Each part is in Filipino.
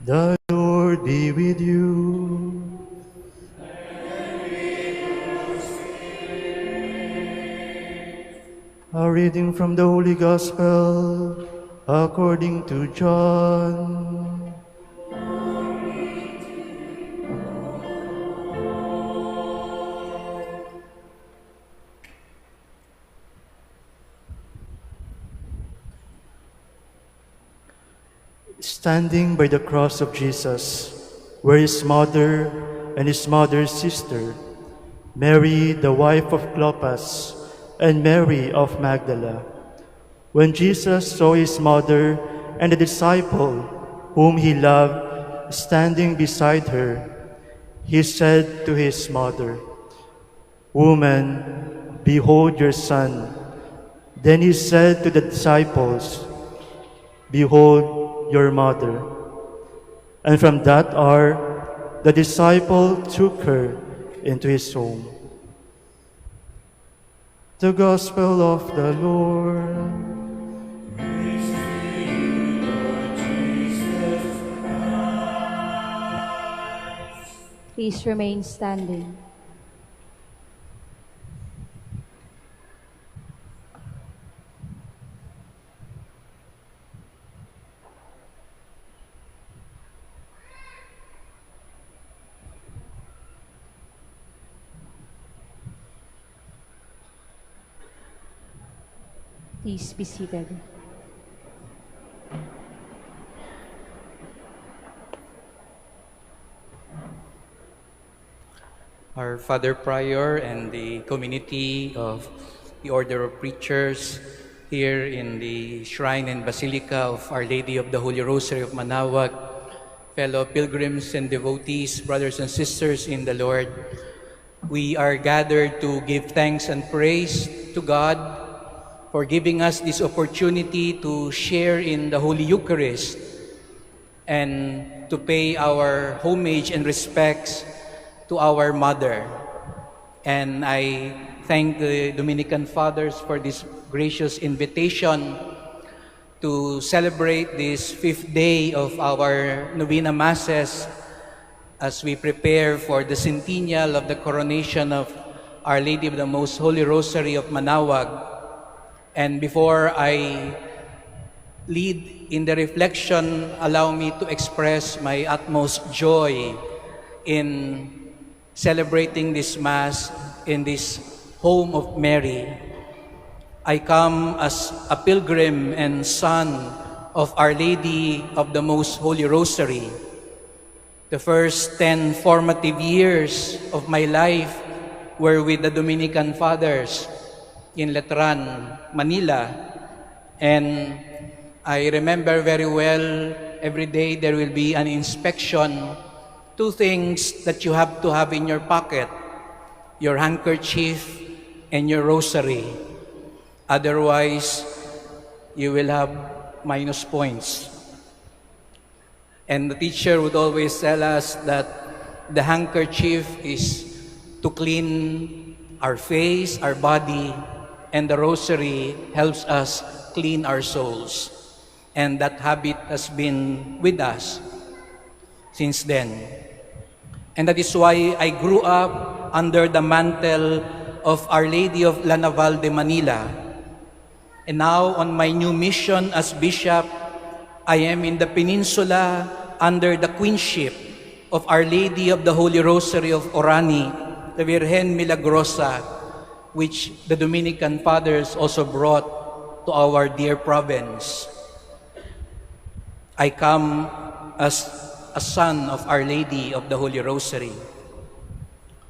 The Lord be with you. A reading from the Holy Gospel according to John. Standing by the cross of Jesus were his mother and his mother's sister, Mary, the wife of Clopas, and Mary of Magdala. When Jesus saw his mother and the disciple whom he loved standing beside her, he said to his mother, "Woman, behold your son." Then he said to the disciples, "Behold your mother." And from that hour, the disciple took her into his home. The Gospel of the Lord. Praise to you, Lord Jesus Christ. Please remain standing. Please be seated. Our Father Prior and the community of the Order of Preachers here in the Shrine and Basilica of Our Lady of the Holy Rosary of Manaoag, fellow pilgrims and devotees, brothers and sisters in the Lord, we are gathered to give thanks and praise to God for giving us this opportunity to share in the Holy Eucharist and to pay our homage and respects to our Mother. And I thank the Dominican Fathers for this gracious invitation to celebrate this 5th day of our Novena Masses as we prepare for the centennial of the coronation of Our Lady of the Most Holy Rosary of Manaoag. And before I lead in the reflection, allow me to express my utmost joy in celebrating this Mass in this home of Mary. I come as a pilgrim and son of Our Lady of the Most Holy Rosary. The first 10 formative years of my life were with the Dominican Fathers in Letran, Manila. And I remember very well, every day there will be an inspection. 2 things that you have to have in your pocket: your handkerchief and your rosary. Otherwise, you will have minus points. And the teacher would always tell us that the handkerchief is to clean our face, our body, and the rosary helps us clean our souls. And that habit has been with us since then. And that is why I grew up under the mantle of Our Lady of La Naval de Manila. And now, on my new mission as bishop, I am in the peninsula under the queenship of Our Lady of the Holy Rosary of Orani, the Virgen Milagrosa, which the Dominican Fathers also brought to our dear province. I come as a son of Our Lady of the Holy Rosary.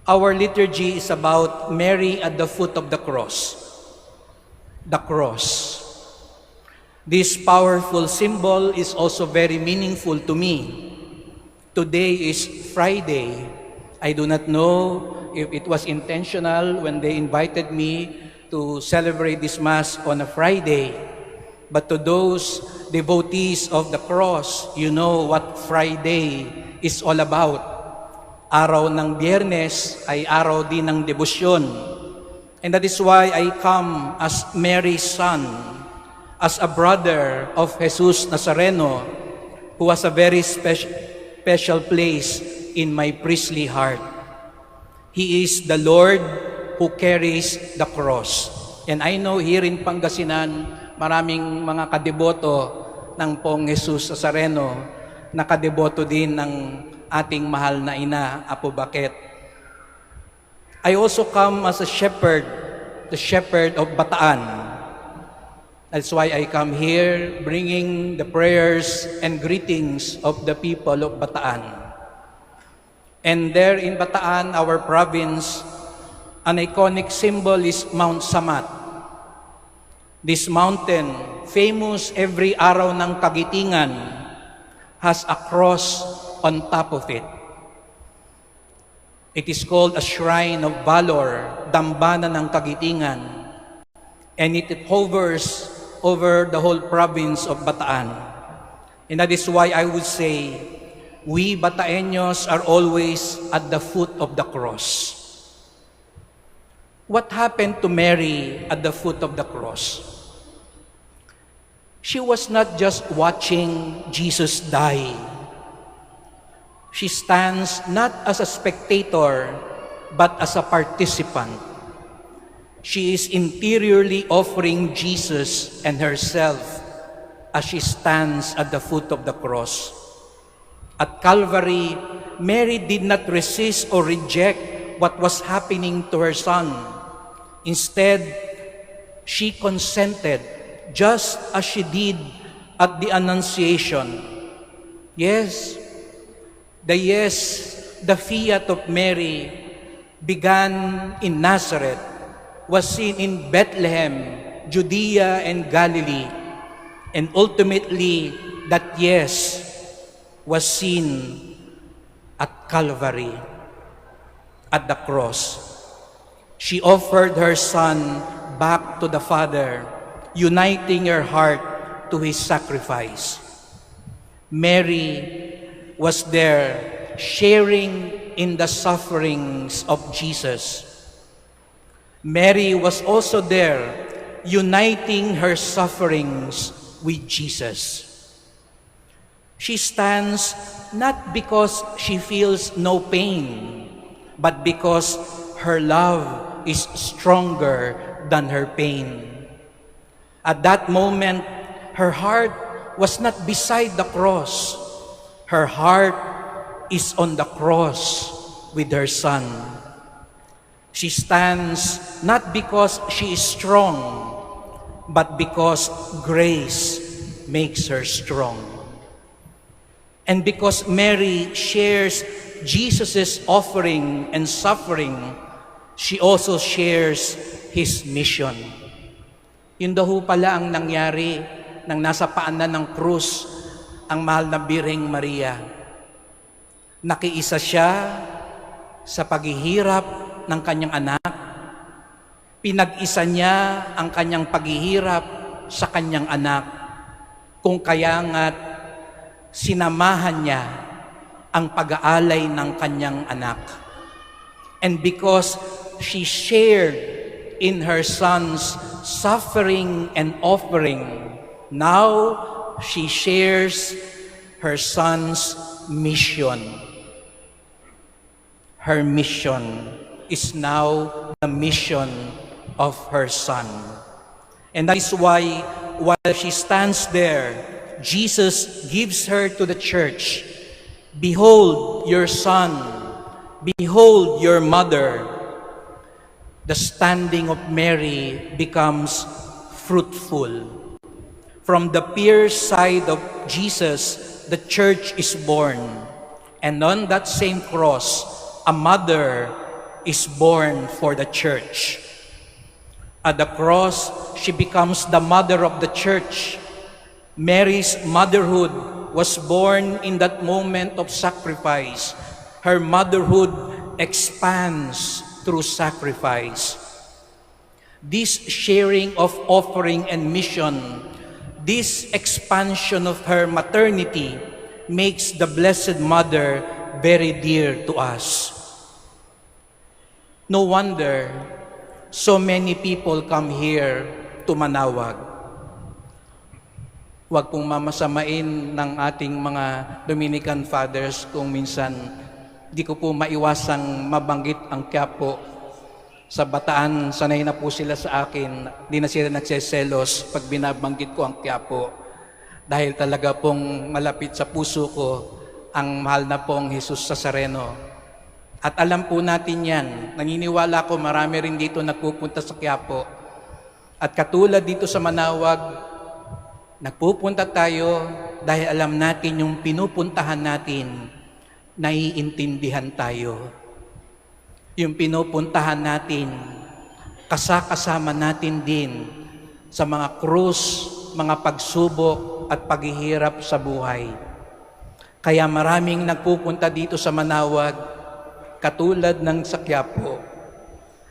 Our liturgy is about Mary at the foot of the cross. The cross. This powerful symbol is also very meaningful to me. Today is Friday. I do not know if it was intentional when they invited me to celebrate this Mass on a Friday. But to those devotees of the cross, you know what Friday is all about. Araw ng Biyernes ay araw din ng debosyon. And that is why I come as Mary's son, as a brother of Jesus Nazareno, who has a very special place in my priestly heart. He is the Lord who carries the cross. And I know here in Pangasinan, maraming mga kadeboto ng Pong Jesus Nazareno na kadeboto din ng ating mahal na ina, Apo Baket. I also come as a shepherd, the shepherd of Bataan. That's why I come here bringing the prayers and greetings of the people of Bataan. And there in Bataan, our province, an iconic symbol is Mount Samat. This mountain, famous every araw ng kagitingan, has a cross on top of it. It is called a shrine of valor, dambana ng kagitingan, and it hovers over the whole province of Bataan. And that is why I would say, we Bataeños are always at the foot of the cross. What happened to Mary at the foot of the cross? She was not just watching Jesus die. She stands not as a spectator, but as a participant. She is interiorly offering Jesus and herself as she stands at the foot of the cross. At Calvary, Mary did not resist or reject what was happening to her son. Instead, she consented, just as she did at the Annunciation. Yes, the fiat of Mary began in Nazareth, was seen in Bethlehem, Judea and Galilee, and ultimately that yes was seen at Calvary, at the cross. She offered her son back to the Father, uniting her heart to his sacrifice. Mary was there sharing in the sufferings of Jesus. Mary was also there uniting her sufferings with Jesus. She stands not because she feels no pain, but because her love is stronger than her pain. At that moment, her heart was not beside the cross. Her heart is on the cross with her son. She stands not because she is strong, but because grace makes her strong. And because Mary shares Jesus' offering and suffering, she also shares His mission. Yun daw ho pala ang nangyari nang nasa paanan ng krus ang mahal na Birheng Maria. Nakiisa siya sa paghihirap ng kanyang anak. Pinag-isa niya ang kanyang paghihirap sa kanyang anak. Kung kaya nga't sinamahan niya ang pag-aalay ng kanyang anak. And because she shared in her son's suffering and offering, now she shares her son's mission. Her mission is now the mission of her son. And that is why, while she stands there, Jesus gives her to the church, "Behold your son, behold your mother." The standing of Mary becomes fruitful. From the pierced side of Jesus, the church is born. And on that same cross, a mother is born for the church. At the cross, she becomes the mother of the church. Mary's motherhood was born in that moment of sacrifice. Her motherhood expands through sacrifice. This sharing of offering and mission, this expansion of her maternity makes the Blessed Mother very dear to us. No wonder so many people come here to Manaoag. Huwag pong mamasamain ng ating mga Dominican Fathers kung minsan di ko po maiwasang mabanggit ang Quiapo. Sa Bataan, sanay na po sila sa akin. Di na sila nagseselos pag binabanggit ko ang Quiapo. Dahil talaga pong malapit sa puso ko ang mahal na pong Jesus Nazareno. At alam po natin yan. Naniniwala ko marami rin dito nagpupunta sa Quiapo. At katulad dito sa Manawag, nagpupunta tayo dahil alam natin yung pinupuntahan natin, naiintindihan tayo. Yung pinupuntahan natin, kasama natin din sa mga krus, mga pagsubok at paghihirap sa buhay. Kaya maraming nagpupunta dito sa Manawag, katulad ng sa Quiapo,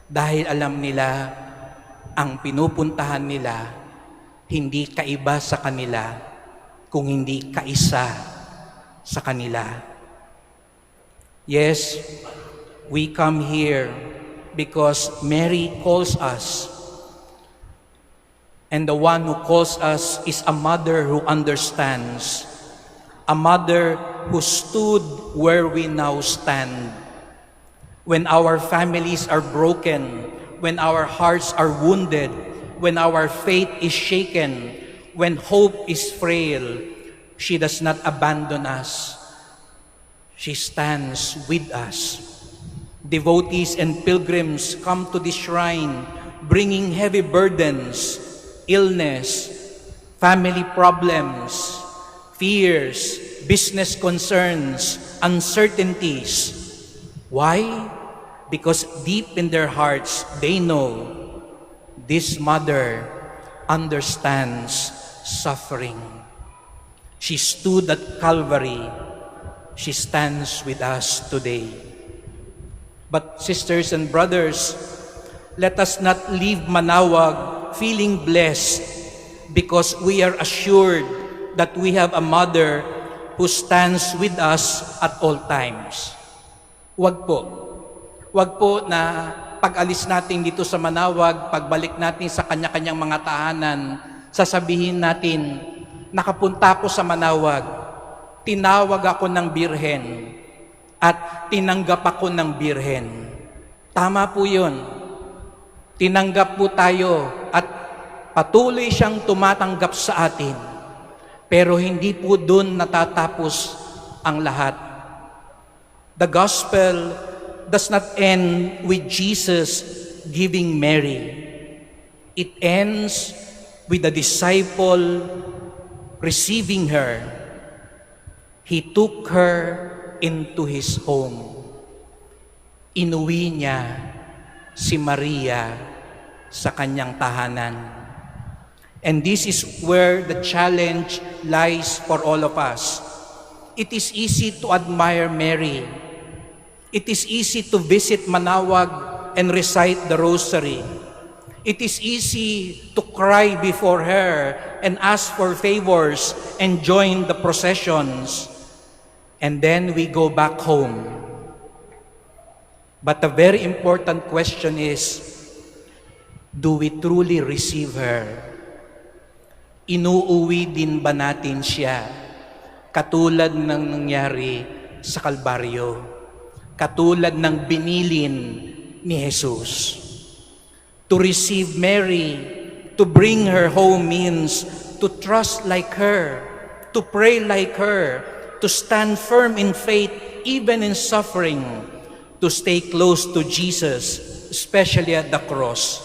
dahil alam nila ang pinupuntahan nila hindi kaiba sa kanila, kung hindi kaisa sa kanila. Yes, we come here because Mary calls us. And the one who calls us is a mother who understands. A mother who stood where we now stand. When our families are broken, when our hearts are wounded, when our faith is shaken, when hope is frail, she does not abandon us. She stands with us. Devotees and pilgrims come to this shrine, bringing heavy burdens, illness, family problems, fears, business concerns, uncertainties. Why? Because deep in their hearts, they know this mother understands suffering. She stood at Calvary. She stands with us today. But sisters and brothers, let us not leave Manawag feeling blessed because we are assured that we have a mother who stands with us at all times. Wag po. Wag po na pag-alis natin dito sa Manawag, pagbalik natin sa kanya-kanyang mga tahanan, sasabihin natin, nakapunta ako sa Manawag, tinawag ako ng Birhen, at tinanggap ako ng Birhen. Tama po yun. Tinanggap po tayo at patuloy siyang tumatanggap sa atin. Pero hindi po doon natatapos ang lahat. The gospel does not end with Jesus giving Mary. It ends with the disciple receiving her. He took her into his home. Inuwi niya si Maria sa kanyang tahanan. And this is where the challenge lies for all of us. It is easy to admire Mary. It is easy to visit Manawag and recite the rosary. It is easy to cry before her and ask for favors and join the processions. And then we go back home. But the very important question is, do we truly receive her? Inuuwi din ba natin siya? Katulad ng nangyari sa Kalbaryo. Katulad ng binilin ni Jesus. To receive Mary, to bring her home means to trust like her, to pray like her, to stand firm in faith even in suffering, to stay close to Jesus, especially at the cross.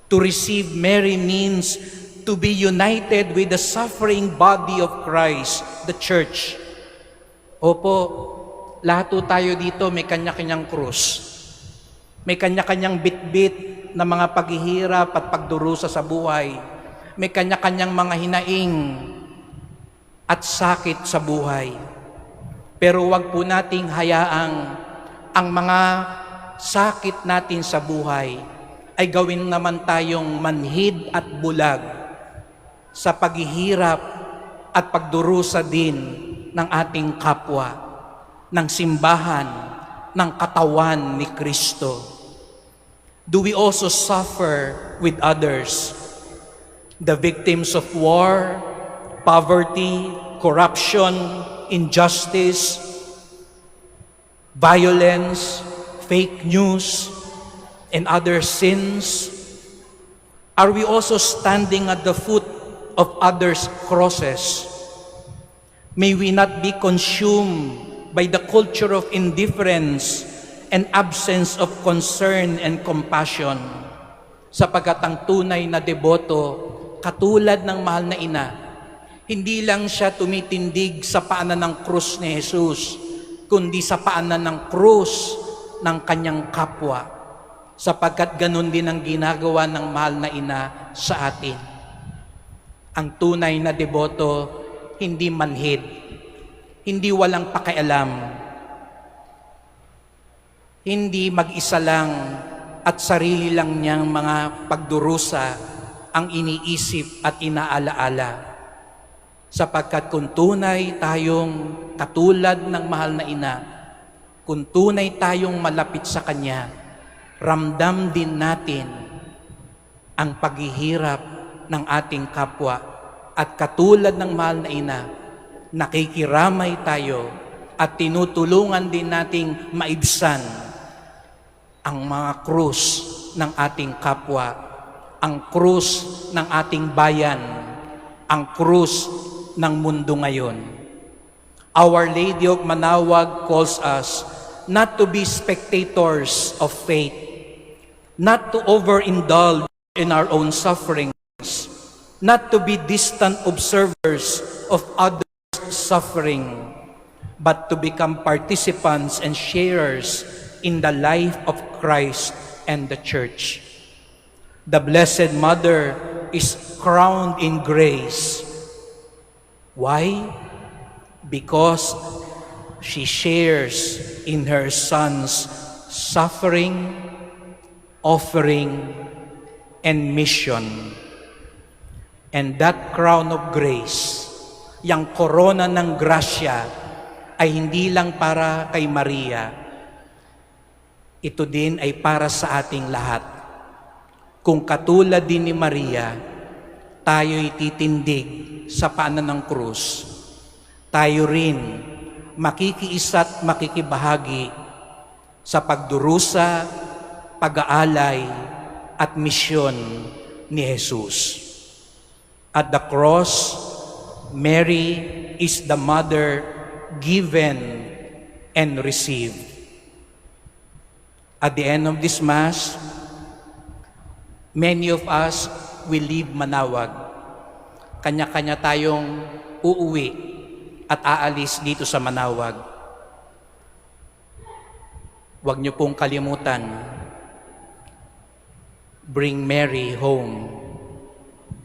To receive Mary means to be united with the suffering body of Christ, the church. Opo, lahat po tayo dito may kanya-kanyang krus. May kanya-kanyang bitbit na mga paghihirap at pagdurusa sa buhay. May kanya-kanyang mga hinaing at sakit sa buhay. Pero wag po nating hayaang ang mga sakit natin sa buhay ay gawin naman tayong manhid at bulag sa paghihirap at pagdurusa din ng ating kapwa, ng simbahan, ng katawan ni Kristo. Do we also suffer with others? The victims of war, poverty, corruption, injustice, violence, fake news, and other sins? Are we also standing at the foot of others' crosses? May we not be consumed by the culture of indifference and absence of concern and compassion, sapagkat ang tunay na deboto, katulad ng mahal na ina, hindi lang siya tumitindig sa paanan ng krus ni Jesus, kundi sa paanan ng krus ng kanyang kapwa, sapagkat ganun din ang ginagawa ng mahal na ina sa atin. Ang tunay na deboto, hindi manhid, hindi walang pakialam, hindi mag-isa lang at sarili lang niyang mga pagdurusa ang iniisip at inaalaala. Sapagkat kung tunay tayong katulad ng mahal na ina, kung tunay tayong malapit sa Kanya, ramdam din natin ang paghihirap ng ating kapwa. At katulad ng mahal na ina, nakikiramay tayo at tinutulungan din nating maibsan ang mga krus ng ating kapwa, ang krus ng ating bayan, ang krus ng mundo ngayon. Our Lady of Manaoag calls us not to be spectators of faith, not to overindulge in our own sufferings, not to be distant observers of others' suffering, but to become participants and sharers in the life of Christ and the Church. The Blessed Mother is crowned in grace. Why? Because she shares in her Son's suffering, offering, and mission. And that crown of grace, yang korona ng grasya, ay hindi lang para kay Maria. Ito din ay para sa ating lahat. Kung katulad din ni Maria, tayo'y titindig sa paanan ng krus, tayo rin makikiisa't makikibahagi sa pagdurusa, pag-aalay, at misyon ni Jesus. At the cross, Mary is the mother given and received. At the end of this Mass, many of us will leave Manaoag. Kanya-kanya tayong uuwi at aalis dito sa Manaoag. Huwag niyo pong kalimutan, bring Mary home.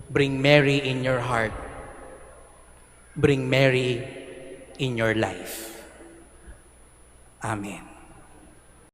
Bring Mary in your heart. Bring Mary in your life. Amen.